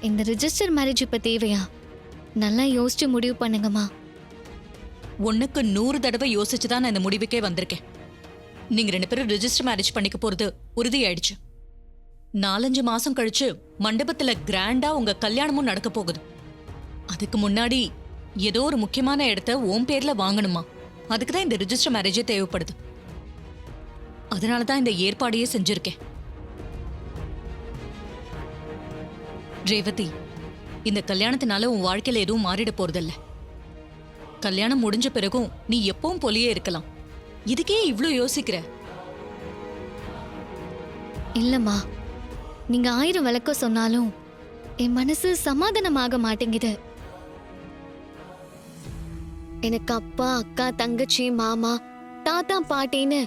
இந்த register marriage இப்ப தேவையா? நல்லா யோசிச்சு முடிவு பண்ணுங்கம்மா. ஒண்ணுக்கு 100 தடவை யோசிச்சுதான் நான் இந்த முடிவுக்கே வந்திருக்கேன். நீங்க 2 பேரும் ரிஜிஸ்டர் மேரேஜ் பண்ணிக்க போறது உறுதியாயிடுச்சு. 4-5 மாசம் கழிச்சு மண்டபத்துல கிராண்டா உங்க கல்யாணமும் நடக்க போகுது. அதுக்கு முன்னாடி ஏதோ ஒரு முக்கியமான இடத்த உன் பேர்ல வாங்கணுமா? அதுக்குதான் இந்த ரிஜிஸ்டர் மேரேஜே தேவைப்படுது. அதனாலதான் இந்த ஏற்பாடையே செஞ்சிருக்கேன். ரேவதி, இந்த கல்யாணத்தினால உன் வாழ்க்கையில எதுவும் மாறிட போறதில்ல. கல்யாணம் முடிஞ்ச பிறகும் நீ எப்பவும் போலயே இருக்கலாம். இதுக்கே இவ்ளோ யோசிக்கிற? இல்லம்மா, நீங்க 1000 விளக்கம் சொன்னாலும் என் மனசு சமாதானமாக மாட்டேங்குது. எனக்கு அப்பா, அக்கா, தங்கச்சி, மாமா, தாத்தா, பாட்டின்னு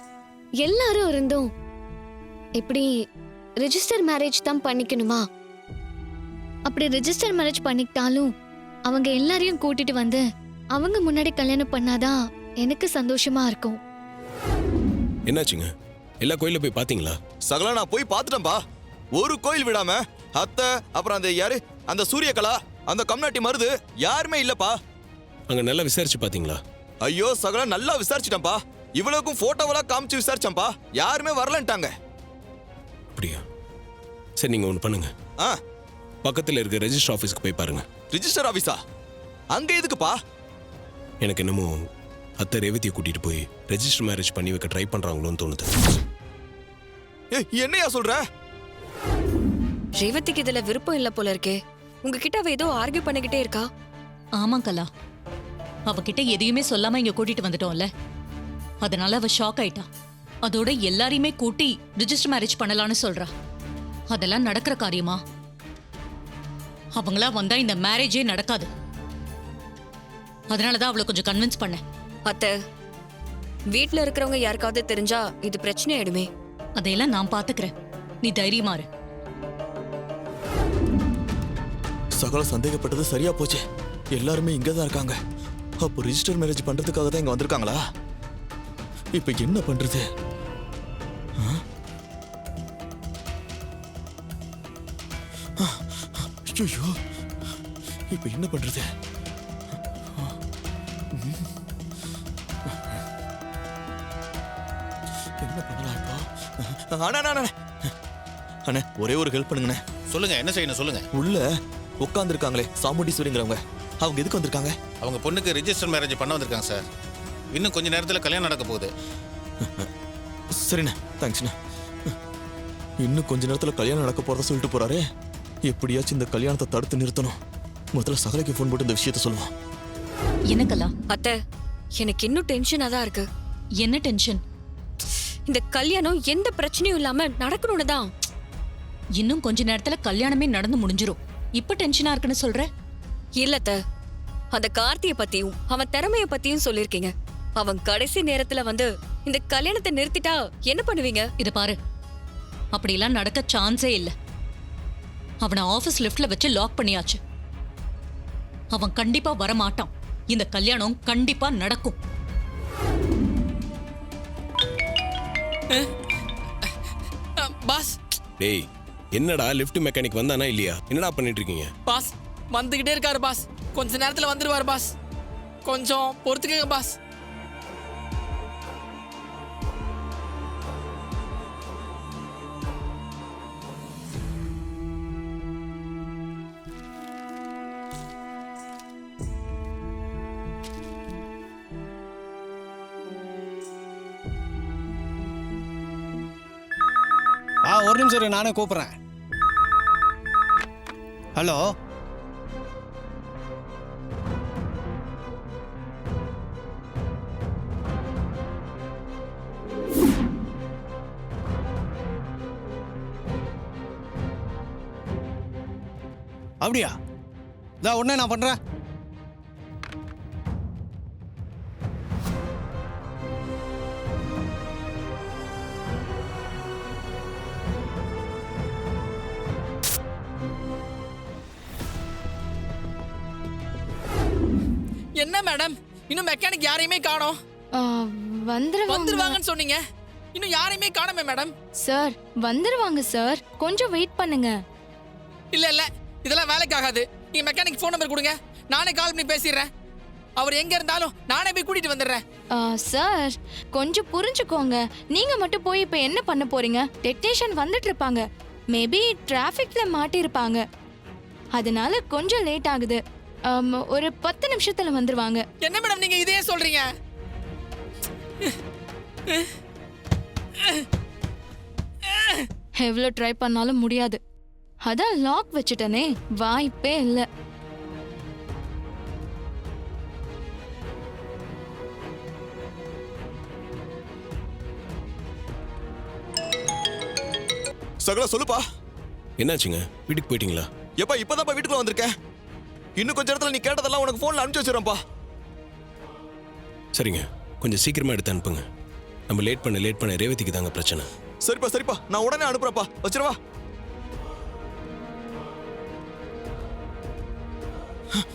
எல்லாரும் இருந்தும் இப்படி ரிஜிஸ்டர் மேரேஜ் தான் பண்ணிக்கணுமா? அப்படி ரிஜிஸ்டர் மேரேஜ் பண்ணிக்கிட்டாலும் அவங்க எல்லாரையும் கூட்டிட்டு வந்து அவங்க முன்னாடி கல்யாணம் பண்ணாதான் எனக்கு சந்தோஷமா இருக்கும். என்னாச்சுங்க? எல்லா கோயில போய் பாத்தீங்களா? சகலா நான் போய் பார்த்துட்டேன்பா. ஒரு கோயில் விடாம அத்தை, அப்புறம் அந்த யாரு அந்த சூரியகலா, அந்த கம்நாட்டி மருது யாருமே இல்லப்பா. அங்க நல்லா விசாரிச்சு பாத்தீங்களா? ஐயோ சகலா, நல்லா விசாரிச்சிட்டேன்பா. இவ்வளவுக்கும் போட்டோவெல்லாம் காமிச்சு விசாரிச்சேன்பா. யாருமே வரலன்ட்டாங்க. அப்படியா? சரி, நீங்க ஒண்ணு பண்ணுங்க. ஆ, பக்கத்துல இருக்க ரெஜிஸ்டர் ஆபீஸ்க்கு போய் பாருங்க. ரிஜிஸ்டர் ஆபீஸா? அங்க எதுக்குப்பா? எனக்கு என்னமோ அத்தை ரேவதியை கூட்டிட்டு போய் ரெஜிஸ்டர் மேரேஜ் பண்ணி வைக்க ட்ரை பண்றாங்களோன்னு தோணுது. என்னையா சொல்ற? ரேவதிக்கு இதுல விருப்பம் இல்ல போல இருக்கே. உங்ககிட்ட அவ ஏதோ ஆர்கியூ பண்ணிக்கிட்டே இருக்கா. ஆமா கலா, அவகிட்ட எதையுமே சொல்லாம இங்க கூட்டிட்டு வந்துட்டோம்ல, அதனால அவ ஷாக் ஆயிட்டா. அதோட எல்லாரையுமே கூட்டி ரிஜிஸ்டர் மேரேஜ் பண்ணலான்னு சொல்றா. அதெல்லாம் நடக்கிற காரியமா? அவங்களா வந்தா இந்த மேரேஜே நடக்காது. அதனாலதான் அவளை கொஞ்சம் கன்வின்ஸ் பண்ண. அத்தை, வீட்ல இருக்கிறவங்க யாருக்காவது தெரிஞ்சா இது பிரச்சனை ஆயிடுமே. அதையெல்லாம் நான் பாத்துக்கிறேன், நீ தைரியமா இரு. சகல சந்தேகப்பட்டது சரியா போச்சு. எல்லாருமே இங்கதான் இருக்காங்க. அப்போ ரிஜிஸ்டர் மேரேஜ் பண்றதுக்காக தான் இங்க வந்திருக்காங்களா? இப்ப என்ன பண்றது? ஐயோ, இப்ப என்ன பண்றது? என்ன பண்ணலாம் இப்போ? அண்ணே, ஒரே ஒரு ஹெல்ப் பண்ணுங்கண்ணே. சொல்லுங்க, என்ன செய்யணும் சொல்லுங்க. உள்ள உட்கார்ந்து இருக்காங்களே சாமுண்டீஸ்வரிங்கிறவங்க, அவங்க எதுக்கு வந்திருக்காங்க? அவங்க பொண்ணுக்கு ரிஜிஸ்டர் மேரேஜ் பண்ண வந்திருக்காங்க சார். இன்னும் கொஞ்ச நேரத்தில் கல்யாணம் நடக்க போகுது. சரிண்ணே, தேங்க்ஸ்ண்ணே. இன்னும் கொஞ்ச நேரத்தில் கல்யாணம் நடக்க போறதா சொல்லிட்டு போறாரு. எப்படியாச்சும் இந்த கல்யாணத்தை தடுத்து நிறுத்தணும். முதல்ல சகலைக்கு ஃபோன் போட்டு இந்த விஷயத்த சொல்லுவான். என்ன கலா? அத்தை, எனக்கு இன்னும் டென்ஷனா தான் இருக்கு. என்ன டென்ஷன்? இந்த கல்யாணம் எந்த பிரச்சனையும் இல்லாம நடக்கணும்னு தான். இன்னும் கொஞ்ச நேரத்துல கல்யாணமே நடந்து முடிஞ்சிரும். இப்ப டென்ஷனா இருக்குன்னு சொல்ற? இல்லத்த, அந்த கார்த்திய பத்தியும் அவன் திறமைய பத்தியும் சொல்லிருக்கீங்க. அவன் கடைசி நேரத்துல வந்து இந்த கல்யாணத்தை நிறுத்திட்டா என்ன பண்ணுவீங்க? இத பாரு, அப்படியெல்லாம் நடக்க சான்ஸே இல்ல. அவனை ஆபீஸ் லிஃப்ட்ல வச்சு லாக் பண்ணியாச்சு. அவன் கண்டிப்பா வரமாட்டான். இந்த கல்யாணம் கண்டிப்பா நடக்கும். பாஸ், டேய், என்னடா லிஃப்ட் மெக்கானிக் வந்தானா இல்லையா? என்னடா பண்ணிட்டு இருக்கீங்க? பாஸ் வந்துகிட்டே இருக்காரு பாஸ். கொஞ்ச நேரத்துல வந்துருவாரு பாஸ். கொஞ்சம் பொறுத்துக்கங்க பாஸ். ஒரு நிமிஷம் இரு, நானே கூப்பிட்றேன். ஹலோ, அப்படியா? இதான் உடனே நான் பண்றேன். என்ன மேடம், இன்னும் மெக்கானிக் யாரையுமே காணோம். வந்துருவாங்கன்னு சொன்னீங்க, இன்னும் யாரையுமே காணோமே மேடம். சார் வந்துருவாங்க சார், கொஞ்சம் வெயிட் பண்ணுங்க. இல்ல இல்ல, இதெல்லாம் வேலைக்கு ஆகாது. நீங்க மெக்கானிக் ஃபோன் நம்பர் கொடுங்க, நானே கால் பண்ணி பேசிடுறேன். அவர் எங்க இருந்தாலும் நானே போய் கூட்டிட்டு வந்துடுறேன். சார் கொஞ்சம் புரிஞ்சுக்கோங்க. நீங்க மட்டும் போய் இப்ப என்ன பண்ண போறீங்க? டெக்னீஷியன் வந்துட்டு இருப்பாங்க. மேபி டிராஃபிக்ல மாட்டிருப்பாங்க. அதனால கொஞ்சம் லேட் ஆகுது. ஒரு 10 நிமிஷத்துல வந்துருவாங்க. என்ன மேடம் நீங்க இதையே சொல்றீங்க? எவ்வளோ ட்ரை பண்ணாலும் முடியாது. அதான் லாக் வச்சுட்டனே, வாய்ப்பே இல்லை. சகல சொல்லுப்பா. என்னாச்சுங்க, வீட்டுக்கு போயிட்டீங்களா? எப்பா இப்பதான்ப்பா வீட்டுக்குள்ள வந்திருக்கேன். இன்னும் கொஞ்ச நேரத்துல நீ கேட்டதெல்லாம் உனக்கு போன்ல அனுப்பிச்சு வச்சிடறேன்ப்பா. சரிங்க, கொஞ்சம் சீக்கிரமா எடுத்து அனுப்புங்க. நம்ம லேட் பண்ண ரேவதிக்கு தாங்க பிரச்சனை. சரிப்பா நான் உடனே அனுப்புறப்பா. வச்சிரவா.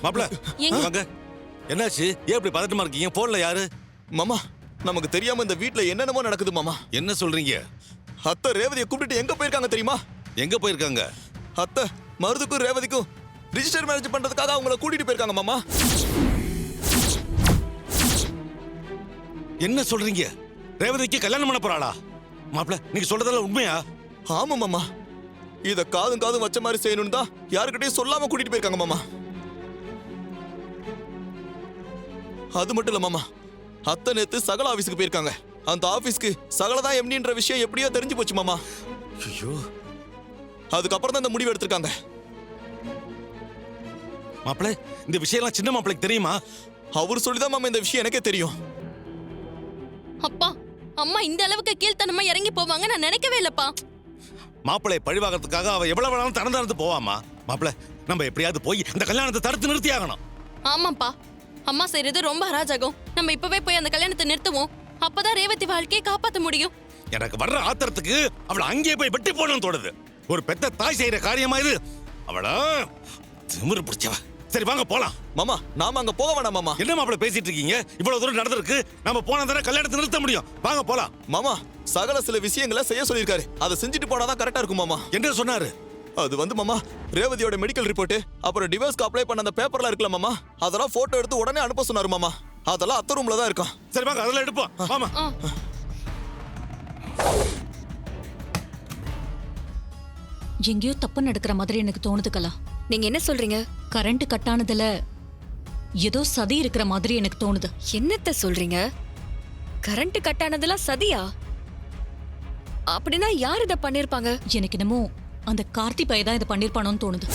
மாப்ள வாங்க. என்னாச்சு? ஏன் இப்படி பதட்டமா இருக்கீங்க? போன்ல யாரு? மாமா, நமக்கு தெரியாம இந்த வீட்ல என்னென்னமோ நடக்குது மாமா. என்ன சொல்றீங்க? அத்தை ரேவதியை கூப்பிட்டு எங்க போயிருக்காங்க தெரியுமா? எங்க போயிருக்காங்க? அத்தை மருதுக்கும் ரேவதிக்கும் ரிஜிஸ்டர் மேரேஜ் பண்றதுக்காக அவங்கள கூட்டிட்டு போயிருக்காங்க மாமா. என்ன சொல்றீங்க? ரேவதிக்கு கல்யாணம் பண்ண போறாளா? மாப்ள நீங்க சொல்றதெல்லாம் உண்மையா? ஆமா மாமா, இத காதும் வச்ச மாதிரி செய்யணும்னு தான் யாருக்கிட்டையும் சொல்லாம கூட்டிட்டு போயிருக்காங்க மாமா. அது மட்டும் இல்ல மாமா, அத்தை நேத்து சகல ஆபீஸ்க்கு போயிருக்காங்க. அந்த ஆபீஸ்க்கு சகலதான் எம்னின்ற விஷயம் எப்படியோ தெரிஞ்சு போச்சு மாமா. ஐயோ, அதுக்கப்புறம் தான் இந்த முடிவு எடுத்திருக்காங்க. மாப்ள இந்த விஷயம்லாம் சின்ன மாப்பிளைக்கு தெரியுமா? அவர் சொல்லிதான் மாமா இந்த விஷயம் எனக்கே தெரியும். அப்பா, அம்மா இந்த அளவுக்கு கீழ்த்தனமா இறங்கி போவாங்க நான் நினைக்கவே இல்லப்பா. மாப்பிளை பழிவாகிறதுக்காக அவ எவ்வளவு வேணாலும் திறந்து போவாமா? மாப்ள நம்ம எப்படியாவது போய் இந்த கல்யாணத்தை தடுத்து நிறுத்தி ஆகணும். ஆமாப்பா, அம்மா செய்யறது ரொம்ப அராஜகம். நம்ம இப்பவே போய் அந்த கல்யாணத்தை நிறுத்துவோம். அப்பதான் ரேவதி வாழ்க்கையை காப்பாற்ற முடியும். எனக்கு வர்ற ஆத்திரத்துக்கு அவளை அங்கேயே போய் வெட்டி போடணும்னு தோணுது. ஒரு பெத்த தாய் செய்யற காரியமா இது? அவள திமிரு பிடிச்சவ. சரி வாங்க போலாம். மாமா நாம அங்க போக வேணாம் மாமா. என்ன மாப்பிள பேசிட்டு இருக்கீங்க? இவ்வளவு தூரம் நடந்திருக்கு, நம்ம போனா தானே கல்யாணத்தை நிறுத்த முடியும். வாங்க போலாம். மாமா சகல சில விஷயங்களை செய்ய சொல்லியிருக்காரு. அதை செஞ்சுட்டு போனாதான் கரெக்டா இருக்கும் மாமா. என்ன சொன்னாரு? அது வந்து மாமா, ரேவதியோட மெடிக்கல் ரிப்போர்ட் அப்புறம் டிவோர்ஸ்க்கு அப்ளை பண்ண அந்த பேப்பர்லாம் இருக்குல்ல மாமா, அதெல்லாம் போட்டோ எடுத்து உடனே அனுப்ப சொன்னாரு மாமா. அதெல்லாம் அத்தை ரூம்ல தான் இருக்கும். சரி வாங்க அதெல்லாம் எடுப்போம். ஆமா. எங்கேயோ தப்பு நடக்கிற மாதிரி எனக்கு தோணுது கலா. நீங்க என்ன சொல்றீங்க? கரண்ட் கட் ஆனதுல ஏதோ சதி இருக்கிற மாதிரி எனக்கு தோணுது. என்னத்த சொல்றீங்க? கரண்ட் கட் ஆனதெல்லாம் சதியா? அப்படின்னா யார் இத பண்ணிருப்பாங்க? எனக்கு என்னமோ அந்த கார்த்தி பையதான் இதை பண்ணிருப்பானோன்னு தோணுது.